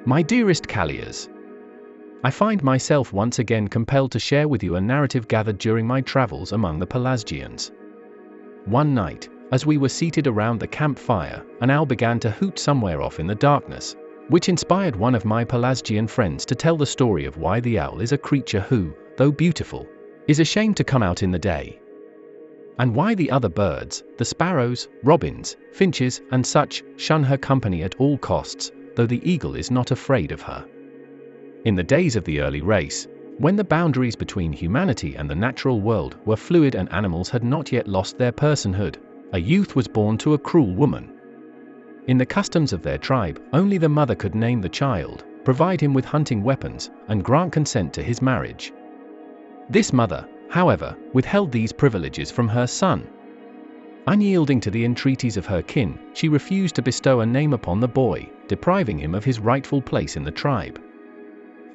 My dearest Callias, I find myself once again compelled to share with you a narrative gathered during my travels among the Pelasgians. One night, as we were seated around the campfire, an owl began to hoot somewhere off in the darkness, which inspired one of my Pelasgian friends to tell the story of why the owl is a creature who, though beautiful, is ashamed to come out in the day. And why the other birds, the sparrows, robins, finches, and such, shun her company at all costs, though the eagle is not afraid of her. In the days of the early race, when the boundaries between humanity and the natural world were fluid and animals had not yet lost their personhood, a youth was born to a cruel woman. In the customs of their tribe, only the mother could name the child, provide him with hunting weapons, and grant consent to his marriage. This mother, however, withheld these privileges from her son. Unyielding to the entreaties of her kin, she refused to bestow a name upon the boy, depriving him of his rightful place in the tribe.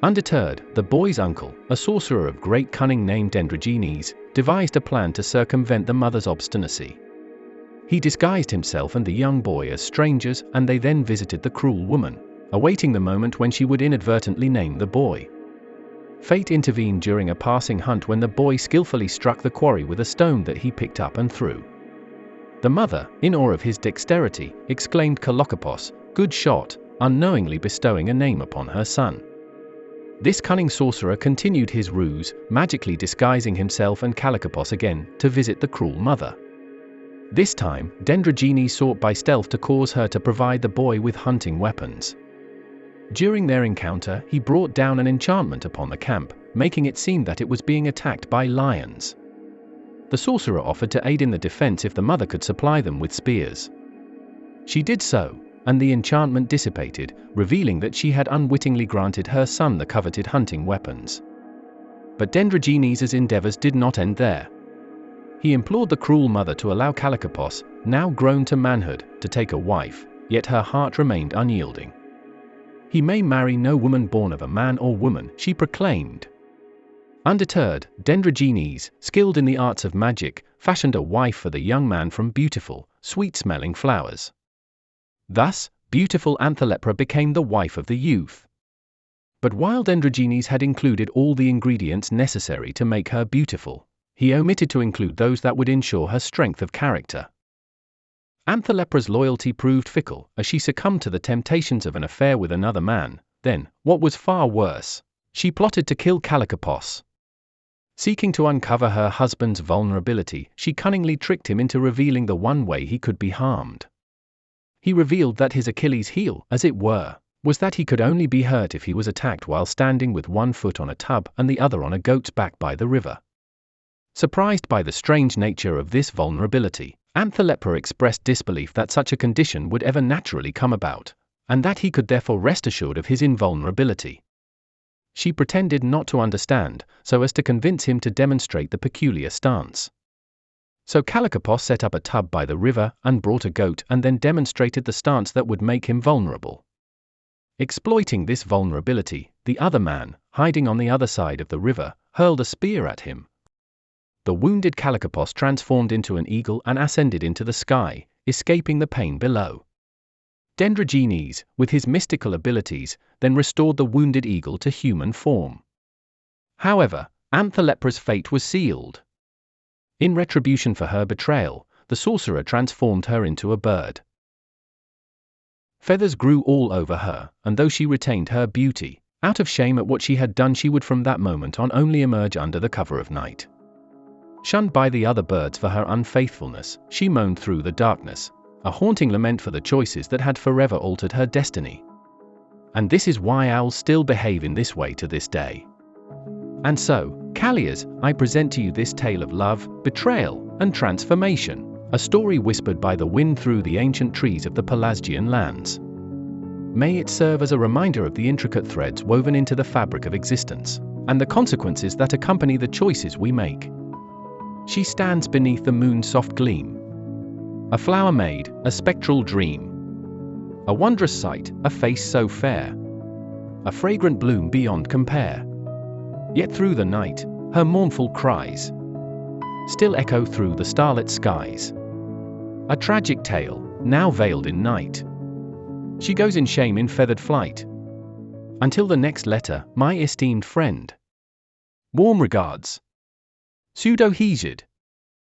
Undeterred, the boy's uncle, a sorcerer of great cunning named Dendrogenes, devised a plan to circumvent the mother's obstinacy. He disguised himself and the young boy as strangers, and they then visited the cruel woman, awaiting the moment when she would inadvertently name the boy. Fate intervened during a passing hunt when the boy skillfully struck the quarry with a stone that he picked up and threw. The mother, in awe of his dexterity, exclaimed "Kalokopos, good shot," unknowingly bestowing a name upon her son. This cunning sorcerer continued his ruse, magically disguising himself and Kalokopos again, to visit the cruel mother. This time, Dendrogenes sought by stealth to cause her to provide the boy with hunting weapons. During their encounter, he brought down an enchantment upon the camp, making it seem that it was being attacked by lions. The sorcerer offered to aid in the defense if the mother could supply them with spears. She did so, and the enchantment dissipated, revealing that she had unwittingly granted her son the coveted hunting weapons. But Dendrogenes' endeavors did not end there. He implored the cruel mother to allow Kalokopos, now grown to manhood, to take a wife, yet her heart remained unyielding. "He may marry no woman born of a man or woman," she proclaimed. Undeterred, Dendrogenes, skilled in the arts of magic, fashioned a wife for the young man from beautiful, sweet-smelling flowers. Thus, beautiful Anthelepra became the wife of the youth. But while Dendrogenes had included all the ingredients necessary to make her beautiful, he omitted to include those that would ensure her strength of character. Anthelepra's loyalty proved fickle, as she succumbed to the temptations of an affair with another man. Then, what was far worse, she plotted to kill Kalokopos. Seeking to uncover her husband's vulnerability, she cunningly tricked him into revealing the one way he could be harmed. He revealed that his Achilles' heel, as it were, was that he could only be hurt if he was attacked while standing with one foot on a tub and the other on a goat's back by the river. Surprised by the strange nature of this vulnerability, Anthelepra expressed disbelief that such a condition would ever naturally come about, and that he could therefore rest assured of his invulnerability. She pretended not to understand, so as to convince him to demonstrate the peculiar stance. So Kalokopos set up a tub by the river and brought a goat and then demonstrated the stance that would make him vulnerable. Exploiting this vulnerability, the other man, hiding on the other side of the river, hurled a spear at him. The wounded Kalokopos transformed into an eagle and ascended into the sky, escaping the pain below. Dendrogenes, with his mystical abilities, then restored the wounded eagle to human form. However, Anthelepra's fate was sealed. In retribution for her betrayal, the sorcerer transformed her into a bird. Feathers grew all over her, and though she retained her beauty, out of shame at what she had done she would from that moment on only emerge under the cover of night. Shunned by the other birds for her unfaithfulness, she moaned through the darkness, a haunting lament for the choices that had forever altered her destiny. And this is why owls still behave in this way to this day. And so, Callias, I present to you this tale of love, betrayal, and transformation, a story whispered by the wind through the ancient trees of the Pelasgian lands. May it serve as a reminder of the intricate threads woven into the fabric of existence, and the consequences that accompany the choices we make. She stands beneath the moon's soft gleam. A flower maid, a spectral dream. A wondrous sight, a face so fair. A fragrant bloom beyond compare. Yet through the night, her mournful cries still echo through the starlit skies. A tragic tale, now veiled in night. She goes in shame in feathered flight. Until the next letter, my esteemed friend. Warm regards. Pseudo-Hesiod.